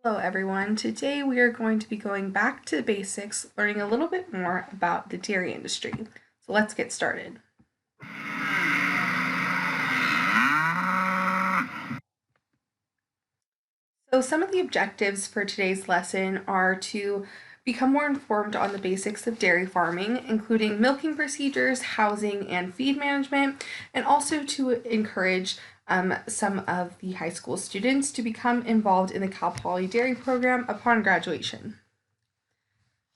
Hello everyone. Today we are going to be going back to the basics, learning a little bit more about the dairy industry. So let's get started. So some of the objectives for today's lesson are to become more informed on the basics of dairy farming, including milking procedures, housing, and feed management, and also to encourage some of the high school students to become involved in the Cal Poly Dairy Program upon graduation.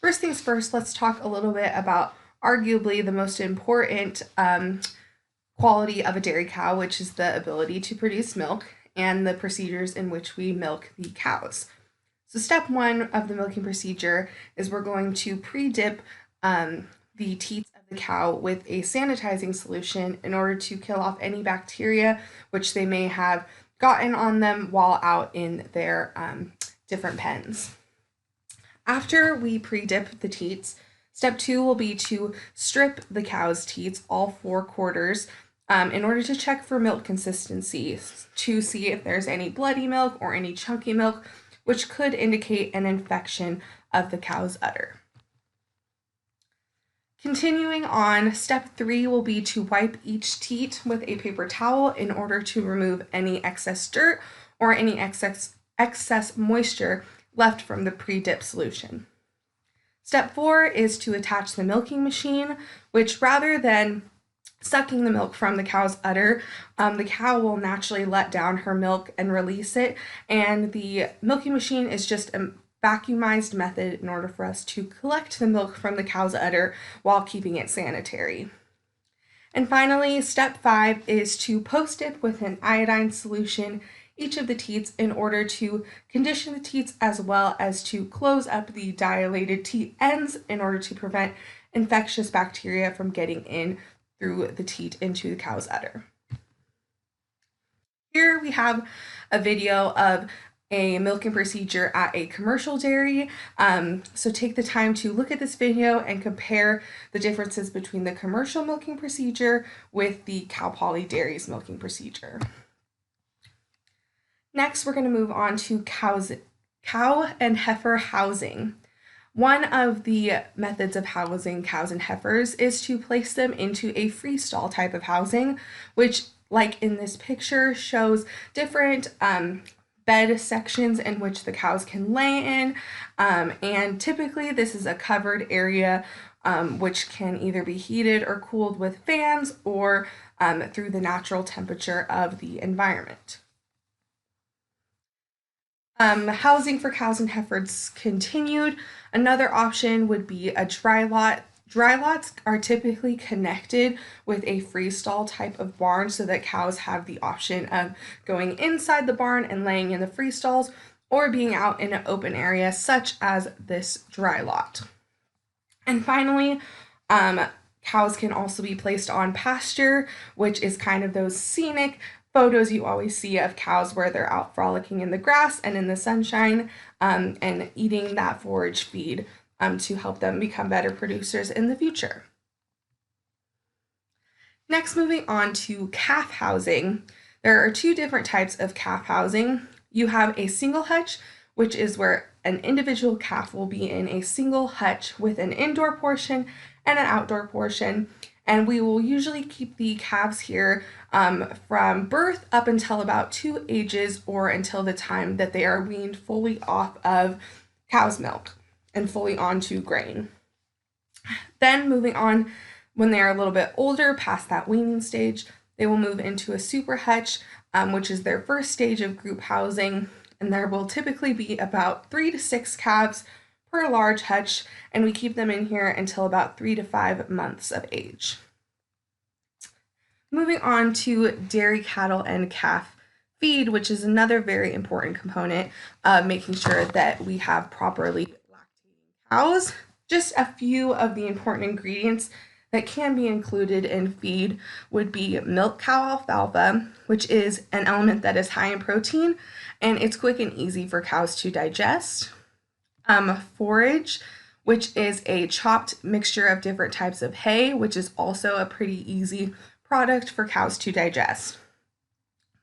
First things first, let's talk a little bit about arguably the most important quality of a dairy cow, which is the ability to produce milk and the procedures in which we milk the cows. So, step one of the milking procedure is we're going to pre dip the teats of the cow with a sanitizing solution in order to kill off any bacteria which they may have gotten on them while out in their different pens. After we pre-dip the teats, step two will be to strip the cow's teats, all 4 quarters, in order to check for milk consistency to see if there's any bloody milk or any chunky milk, which could indicate an infection of the cow's udder. Continuing on, step three will be to wipe each teat with a paper towel in order to remove any excess dirt or any excess moisture left from the pre-dip solution. Step four is to attach the milking machine, which rather than sucking the milk from the cow's udder, the cow will naturally let down her milk and release it, and the milking machine is just a vacuumized method in order for us to collect the milk from the cow's udder while keeping it sanitary. And finally, step five is to post-dip with an iodine solution each of the teats in order to condition the teats as well as to close up the dilated teat ends in order to prevent infectious bacteria from getting in through the teat into the cow's udder. Here we have a video of a milking procedure at a commercial dairy. So take the time to look at this video and compare the differences between the commercial milking procedure with the Cal Poly Dairy's milking procedure. Next, we're going to move on to cow and heifer housing. One of the methods of housing cows and heifers is to place them into a freestall type of housing, which, like in this picture, shows different bed sections in which the cows can lay in. And typically, this is a covered area which can either be heated or cooled with fans or through the natural temperature of the environment. Housing for cows and heifers continued. Another option would be a dry lot. Dry lots are typically connected with a freestall type of barn so that cows have the option of going inside the barn and laying in the freestalls or being out in an open area such as this dry lot. And finally, cows can also be placed on pasture, which is kind of those scenic photos you always see of cows where they're out frolicking in the grass and in the sunshine and eating that forage feed to help them become better producers in the future. Next, moving on to calf housing. There are 2 different types of calf housing. You have a single hutch, which is where an individual calf will be in a single hutch with an indoor portion and an outdoor portion. And we will usually keep the calves here from birth up until about 2 ages or until the time that they are weaned fully off of cow's milk and fully onto grain. Then moving on, when they are a little bit older, past that weaning stage, they will move into a super hutch, which is their first stage of group housing, and there will typically be about 3 to 6 calves per large hutch, and we keep them in here until about 3 to 5 months of age. Moving on to dairy cattle and calf feed, which is another very important component of making sure that we have properly lactating cows. Just a few of the important ingredients that can be included in feed would be milk cow alfalfa, which is an element that is high in protein and it's quick and easy for cows to digest. Forage, which is a chopped mixture of different types of hay, which is also a pretty easy product for cows to digest.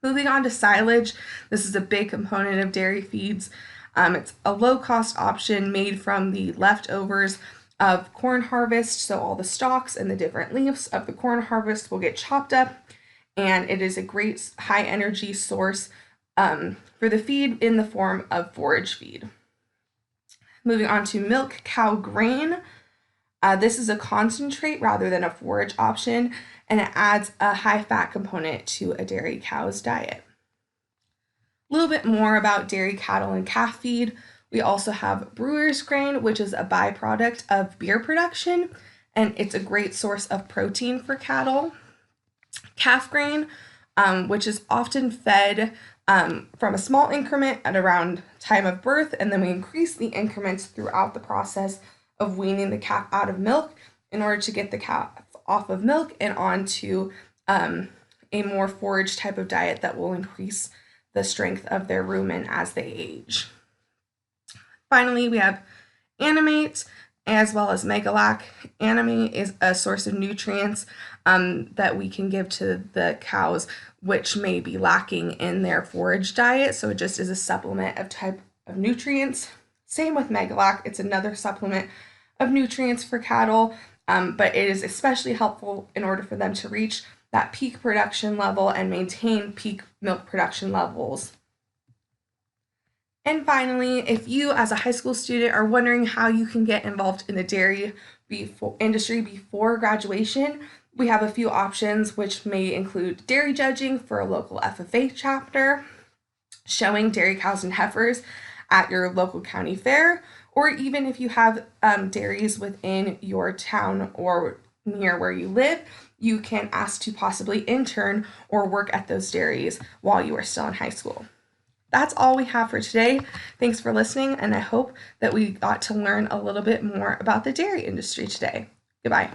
Moving on to silage, this is a big component of dairy feeds. It's a low-cost option made from the leftovers of corn harvest. So all the stalks and the different leaves of the corn harvest will get chopped up, and it is a great high energy source for the feed in the form of forage feed. Moving on to milk cow grain. This is a concentrate rather than a forage option, and it adds a high fat component to a dairy cow's diet. A little bit more about dairy cattle and calf feed. We also have brewer's grain, which is a byproduct of beer production, and it's a great source of protein for cattle. Calf grain, which is often fed from a small increment at around time of birth, and then we increase the increments throughout the process of weaning the calf out of milk in order to get the calf off of milk and onto a more forage type of diet that will increase the strength of their rumen as they age. Finally, we have Animate as well as Megalac. Animate is a source of nutrients that we can give to the cows, which may be lacking in their forage diet. So it just is a supplement of type of nutrients. Same with Megalac. It's another supplement of nutrients for cattle, but it is especially helpful in order for them to reach that peak production level and maintain peak milk production levels. And finally, if you as a high school student are wondering how you can get involved in the dairy industry before graduation, we have a few options, which may include dairy judging for a local FFA chapter, showing dairy cows and heifers at your local county fair, or even if you have dairies within your town or near where you live, you can ask to possibly intern or work at those dairies while you are still in high school. That's all we have for today. Thanks for listening, and I hope that we got to learn a little bit more about the dairy industry today. Goodbye.